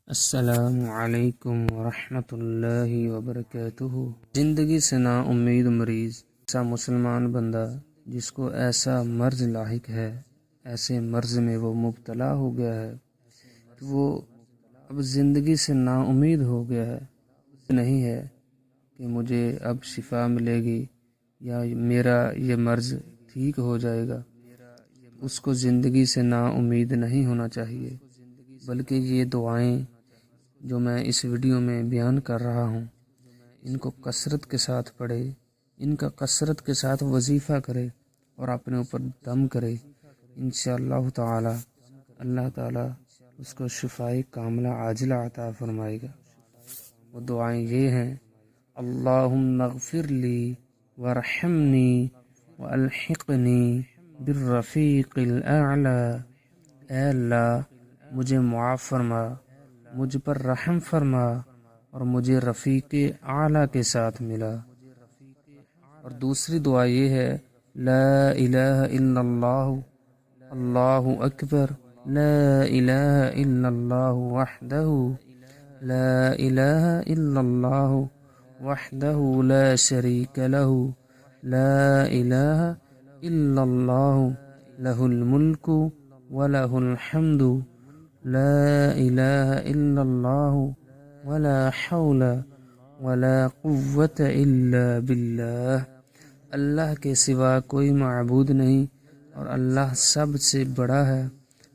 السلام علیکم ورحمۃ اللہ وبرکاتہ۔ زندگی سے نا امید مریض، ایسا مسلمان بندہ جس کو ایسا مرض لاحق ہے، ایسے مرض میں وہ مبتلا ہو گیا ہے کہ وہ اب زندگی سے نا امید ہو گیا ہے۔ نہیں ہے کہ مجھے اب شفا ملے گی یا میرا یہ مرض ٹھیک ہو جائے گا۔ اس کو زندگی سے نا امید نہیں ہونا چاہیے، بلکہ یہ دعائیں جو میں اس ویڈیو میں بیان کر رہا ہوں، ان کو کثرت کے ساتھ پڑھے، ان کا کثرت کے ساتھ وظیفہ کرے اور اپنے اوپر دم کرے۔ انشاءاللہ تعالی اللہ تعالی اس کو شفائے کاملہ عاجلہ عطا فرمائے گا۔ وہ دعائیں یہ ہیں: اللہم اغفر لی ورحمنی والحقنی بالرفیق الاعلی۔ اے اللہ مجھے معاف فرما، مجھ پر رحم فرما اور مجھے رفیق اعلیٰ کے ساتھ ملا۔ اور دوسری دعا یہ ہے: لا الہ الا اللہ، اللہ اکبر، لا الہ الا اللہ وحدہ، لا الہ الا اللہ وحدہ لا شریک لہ، لا الہ الا اللہ لہ الملک ولہ الحمد، لا الہ الا اللہ ولا حول ولا قوة الا باللہ۔ اللہ کے سوا کوئی معبود نہیں اور اللہ سب سے بڑا ہے۔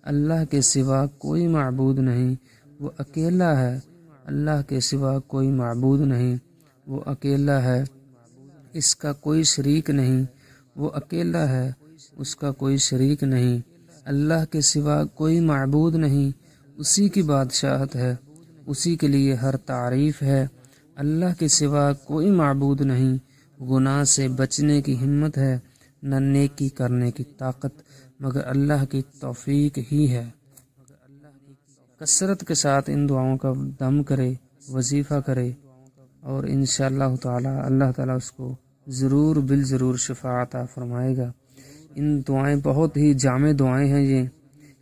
اللہ کے سوا کوئی معبود نہیں، وہ اکیلا ہے۔ اللہ کے سوا کوئی معبود نہیں، وہ اکیلا ہے۔ اس کا کوئی شریک نہیں، وہ اکیلا ہے، اس کا کوئی شریک نہیں۔ اللہ کے سوا کوئی معبود نہیں، اسی کی بادشاہت ہے، اسی کے لیے ہر تعریف ہے۔ اللہ کے سوا کوئی معبود نہیں، گناہ سے بچنے کی ہمت ہے، نہ نیکی کرنے کی طاقت مگر اللہ کی توفیق ہی ہے۔ کثرت کے ساتھ ان دعاؤں کا دم کرے، وظیفہ کرے اور انشاءاللہ تعالی اللہ تعالی اس کو ضرور بالضرور شفا عطا فرمائے گا۔ ان دعائیں بہت ہی جامع دعائیں ہیں۔ یہ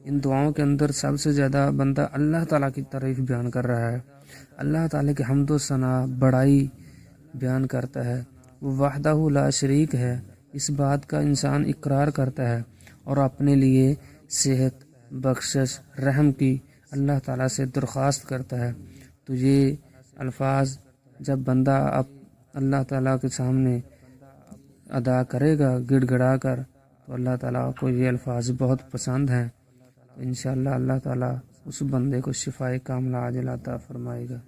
ان دعاؤں کے اندر سب سے زیادہ بندہ اللہ تعالیٰ کی تعریف بیان کر رہا ہے، اللہ تعالیٰ کی حمد و ثنا بڑائی بیان کرتا ہے۔ وہ وحدہ لا شریک ہے، اس بات کا انسان اقرار کرتا ہے اور اپنے لیے صحت، بخشش، رحم کی اللہ تعالیٰ سے درخواست کرتا ہے۔ تو یہ الفاظ جب بندہ اب اللہ تعالیٰ کے سامنے ادا کرے گا گڑ گڑا کر، تو اللہ تعالیٰ کو یہ الفاظ بہت پسند ہیں۔ انشاءاللہ اللہ تعالیٰ اس بندے کو شفائے کاملہ عاجلہ عطا فرمائے گا۔